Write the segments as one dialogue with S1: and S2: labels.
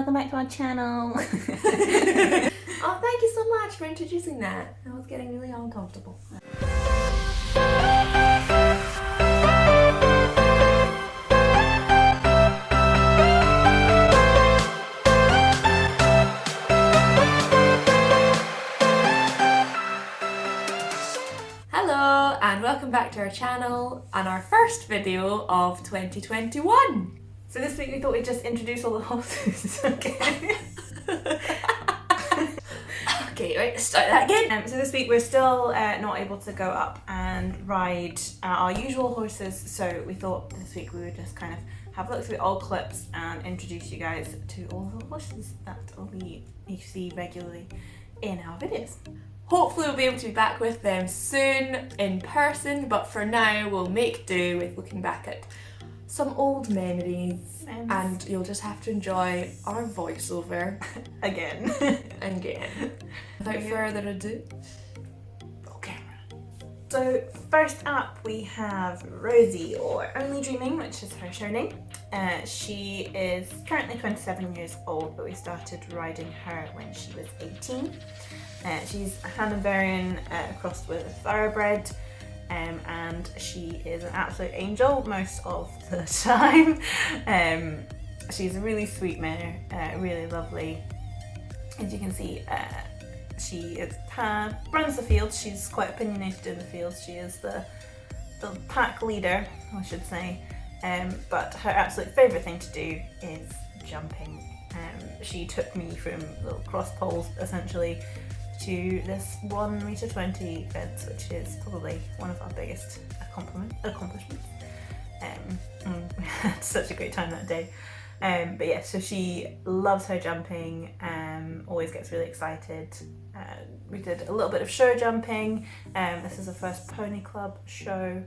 S1: welcome back to our channel.
S2: Oh, thank you so much for introducing that. I was getting really uncomfortable. Hello and welcome back to our channel and our first video of 2021.
S1: So this week we thought we'd just introduce all the horses. Okay.
S2: Okay, right, let's start that again.
S1: So this week we're still not able to go up and ride our usual horses, so we thought this week we would just kind of have a look through old clips and introduce you guys to all the horses that you see regularly in our videos.
S2: Hopefully we'll be able to be back with them soon in person, but for now we'll make do with looking back at some old memories and you'll just have to enjoy our voiceover
S1: Again.
S2: Without further ado, roll camera.
S1: So first up we have Rosie, or Only Dreaming, which is her show name. She is currently 27 years old, but we started riding her when she was 18. She's a Hanoverian crossed with a thoroughbred, and she is an absolute angel most of the time. She's a really sweet mare, really lovely. As you can see, she runs the field. She's quite opinionated in the field. She is the pack leader, I should say, but her absolute favourite thing to do is jumping. She took me from little cross poles essentially to this 1.20 m fence, which is probably one of our biggest accomplishments. We had such a great time that day. But yeah, so she loves her jumping, always gets really excited. We did a little bit of show jumping. This is the first pony club show.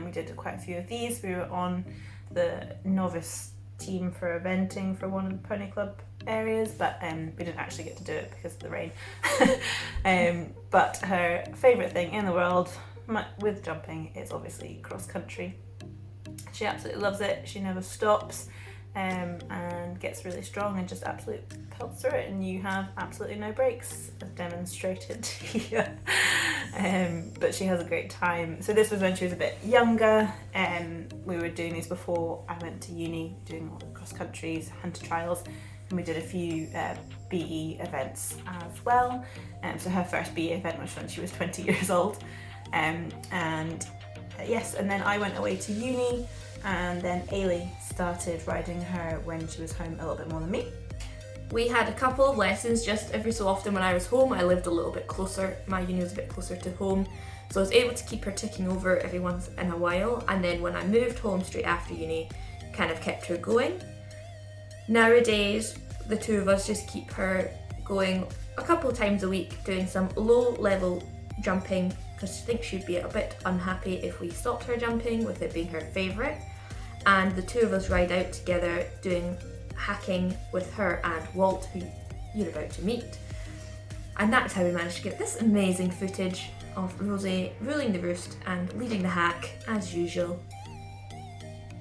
S1: We did quite a few of these. We were on the novice team for eventing for one of the pony club areas, but we didn't actually get to do it because of the rain. But her favourite thing in the world with jumping is obviously cross country. She absolutely loves it. She never stops, and gets really strong and just absolutely pelts through it, and you have absolutely no breaks, as demonstrated here. But she has a great time. So this was when she was a bit younger, and we were doing these before I went to uni, doing all the cross countries, hunter trials, and we did a few BE events as well. So her first BE event was when she was 20 years old. Yes, and then I went away to uni, and then Ailey started riding her when she was home a little bit more than me.
S2: We had a couple of lessons just every so often when I was home. I lived a little bit closer, my uni was a bit closer to home, so I was able to keep her ticking over every once in a while, and then when I moved home straight after uni, kind of kept her going. Nowadays, the two of us just keep her going a couple of times a week, doing some low level jumping, because she thinks she'd be a bit unhappy if we stopped her jumping, with it being her favourite. And the two of us ride out together doing hacking with her and Walt, who you're about to meet. And that's how we managed to get this amazing footage of Rosie ruling the roost and leading the hack as usual.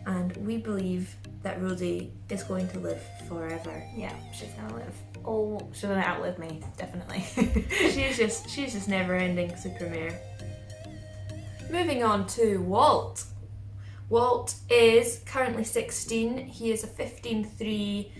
S2: And we believe that Rosie is going to live forever.
S1: Yeah, she's gonna live. Oh, she's gonna outlive me, definitely.
S2: she's just never ending super mare. Moving on to Walt. Walt is currently 16. He is a 15-3,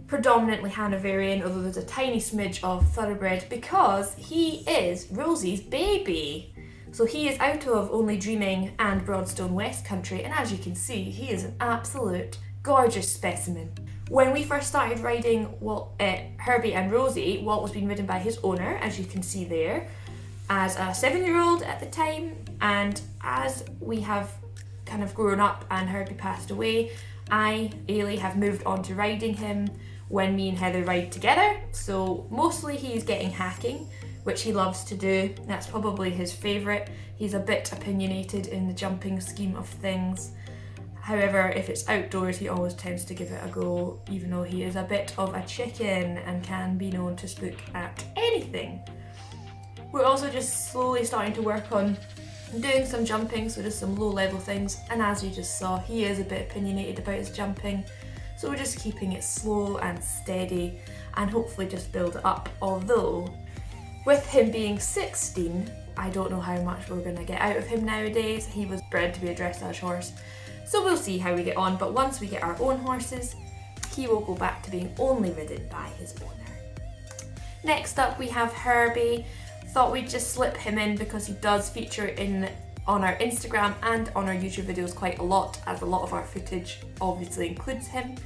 S2: predominantly Hanoverian, although there's a tiny smidge of thoroughbred because he is Rosie's baby. So he is out of Only Dreaming and Broadstone West Country, and as you can see, he is an absolute gorgeous specimen. When we first started riding Herbie and Rosie, Walt was being ridden by his owner, as you can see there, as a 7-year-old at the time, and as we have kind of grown up and Herbie passed away, Ailey, have moved on to riding him when me and Heather ride together. So mostly he's getting hacking, which he loves to do. That's probably his favourite. He's a bit opinionated in the jumping scheme of things. However, if it's outdoors, he always tends to give it a go, even though he is a bit of a chicken and can be known to spook at anything. We're also just slowly starting to work on doing some jumping, so just some low level things, and as you just saw, he is a bit opinionated about his jumping, So we're just keeping it slow and steady and hopefully just build it up. Although, with him being 16, I don't know how much we're going to get out of him nowadays. He was bred to be a dressage horse. So we'll see how we get on, but once we get our own horses, he will go back to being only ridden by his owner. Next up we have Herbie. Thought we'd just slip him in because he does feature on our Instagram and on our YouTube videos quite a lot, as a lot of our footage obviously includes him.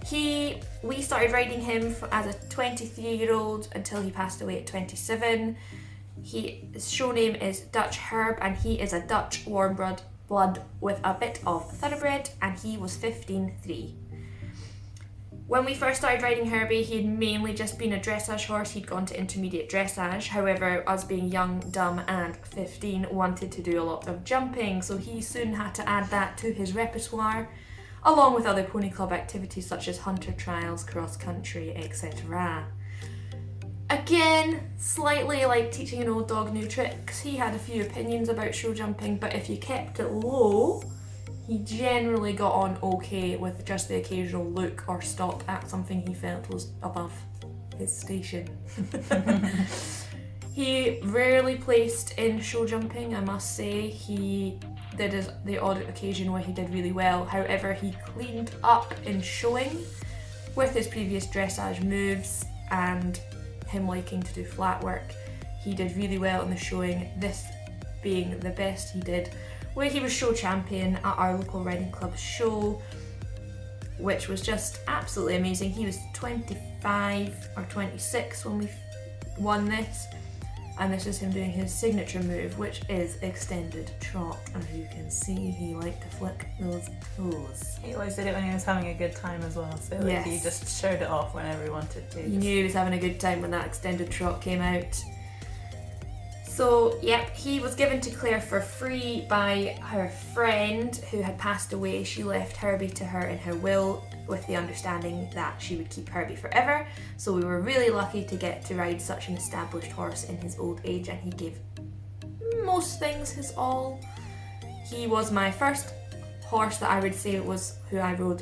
S2: We started riding him as a 23-year-old until he passed away at 27. His show name is Dutch Herb, and he is a Dutch warm blood with a bit of thoroughbred, and he was 15.3. When we first started riding Herbie, he had mainly just been a dressage horse. He'd gone to intermediate dressage. However, us being young, dumb and 15 wanted to do a lot of jumping, so he soon had to add that to his repertoire, along with other pony club activities such as hunter trials, cross country, etc. Again, slightly like teaching an old dog new tricks. He had a few opinions about show jumping, but if you kept it low, he generally got on okay with just the occasional look or stop at something he felt was above his station. He rarely placed in show jumping, I must say. He did the odd occasion where he did really well. However, he cleaned up in showing with his previous dressage moves and him liking to do flat work. He did really well in the showing, this being the best he did, where he was show champion at our local riding club show, which was just absolutely amazing. He was 25 or 26 when we won this, and this is him doing his signature move, which is extended trot. As you can see, he liked to flick those toes.
S1: He always did it when he was having a good time as well, so
S2: Yes.
S1: he just showed it off whenever he wanted to.
S2: You knew he was having a good time when that extended trot came out. So, yep, he was given to Claire for free by her friend who had passed away. She left Herbie to her in her will with the understanding that she would keep Herbie forever. So we were really lucky to get to ride such an established horse in his old age, and he gave most things his all. He was my first horse that I would say was who I rode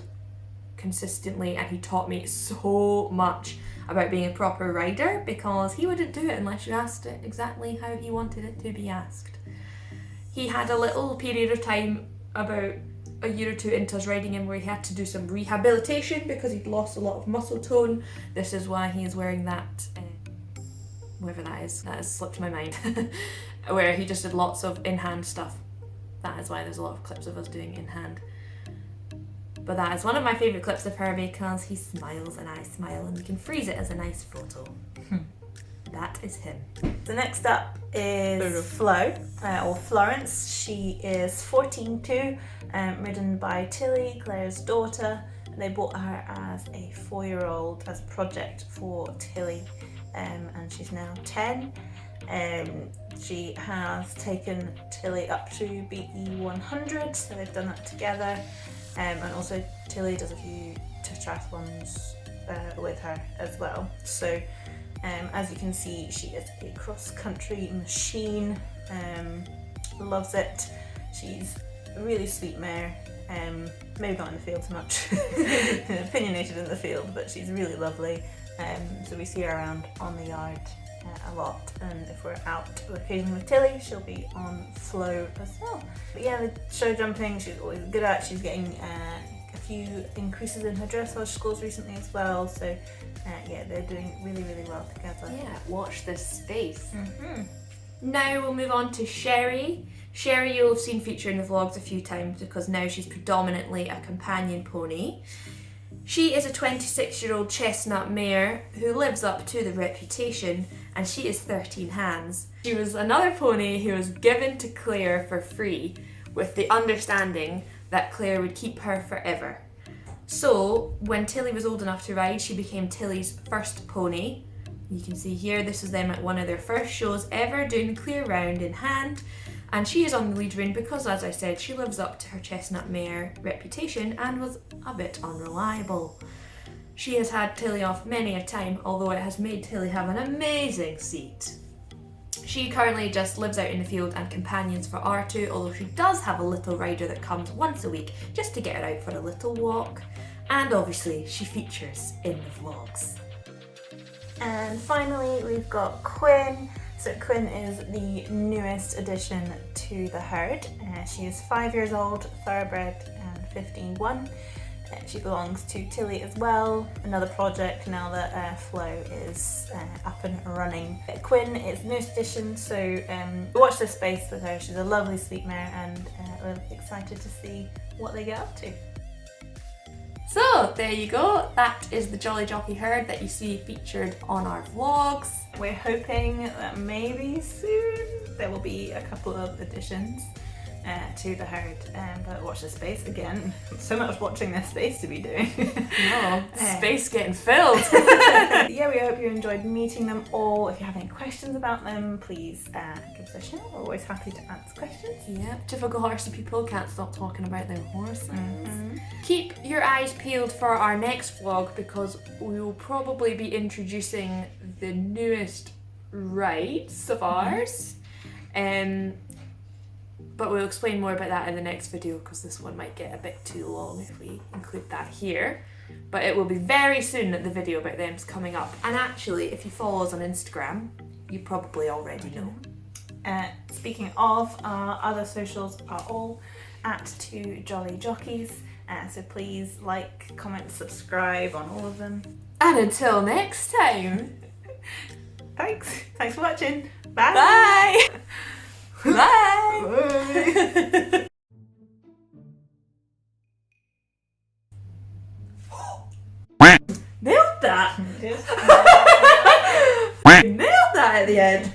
S2: consistently, and he taught me so much about being a proper rider, because he wouldn't do it unless you asked it exactly how he wanted it to be asked. He had a little period of time, about a year or two into us riding him, where he had to do some rehabilitation because he'd lost a lot of muscle tone. This is why he is wearing that, whatever that has slipped my mind, where he just did lots of in-hand stuff. That is why there's a lot of clips of us doing in-hand. But that is one of my favourite clips of Herbie, because he smiles and I smile, and you can freeze it as a nice photo. That is him.
S1: The next up is Flo, or Florence. She is 14.2, ridden by Tilly, Claire's daughter. They bought her as a 4-year-old as a project for Tilly, and she's now 10. She has taken Tilly up to BE 100, so they've done that together. And also Tilly does a few triathlons with her as well. So as you can see, she is a cross-country machine, loves it. She's a really sweet mare, maybe not in the field so much, opinionated in the field, but she's really lovely. So we see her around on the yard a lot, and if we're out occasionally with Tilly, she'll be on Flo as well. But yeah, the show jumping she's always good at. She's getting a few increases in her dressage scores recently as well, so yeah, they're doing really, really well together.
S2: Yeah, watch this space.
S1: Mm-hmm.
S2: Now we'll move on to Sherry. Sherry you'll have seen feature in the vlogs a few times, because now she's predominantly a companion pony. She is a 26-year-old chestnut mare who lives up to the reputation, and she is 13 hands. She was another pony who was given to Claire for free, with the understanding that Claire would keep her forever. So when Tilly was old enough to ride, she became Tilly's first pony. You can see here, this is them at one of their first shows ever, doing the clear round in hand. And she is on the lead rein because, as I said, she lives up to her chestnut mare reputation and was a bit unreliable. She has had Tilly off many a time, although it has made Tilly have an amazing seat. She currently just lives out in the field and companions for R2, although she does have a little rider that comes once a week just to get her out for a little walk. and obviously she features in the vlogs.
S1: And finally we've got Quinn. So Quinn is the newest addition to the herd. She is 5 years old, thoroughbred and 15-1. She belongs to Tilly as well, another project now that Flo is up and running. Quinn is the newest addition, so watch this space with her. She's a lovely sleep mare, and we're excited to see what they get up to.
S2: So there you go, that is the Jolly Jockey herd that you see featured on our vlogs.
S1: We're hoping that maybe soon there will be a couple of additions to the herd, but watch this space again. So much watching this space to be doing.
S2: No, space getting filled.
S1: Yeah, we hope you enjoyed meeting them all. If you have any questions about them, please give us a shout. We're always happy to answer questions.
S2: Yeah, typical horsey people can't stop talking about their horses. Keep your eyes peeled for our next vlog, because we will probably be introducing the newest rides of ours. But we'll explain more about that in the next video, because this one might get a bit too long if we include that here. But it will be very soon that the video about them is coming up. And actually, if you follow us on Instagram, you probably already know.
S1: Speaking of, our other socials are all at 2 Jolly Jockeys. So please like, comment, subscribe on all of them.
S2: And until next time.
S1: Thanks for watching. Bye.
S2: Bye. Bye.
S1: Bye.
S2: Nailed that.
S1: Nailed that at the end.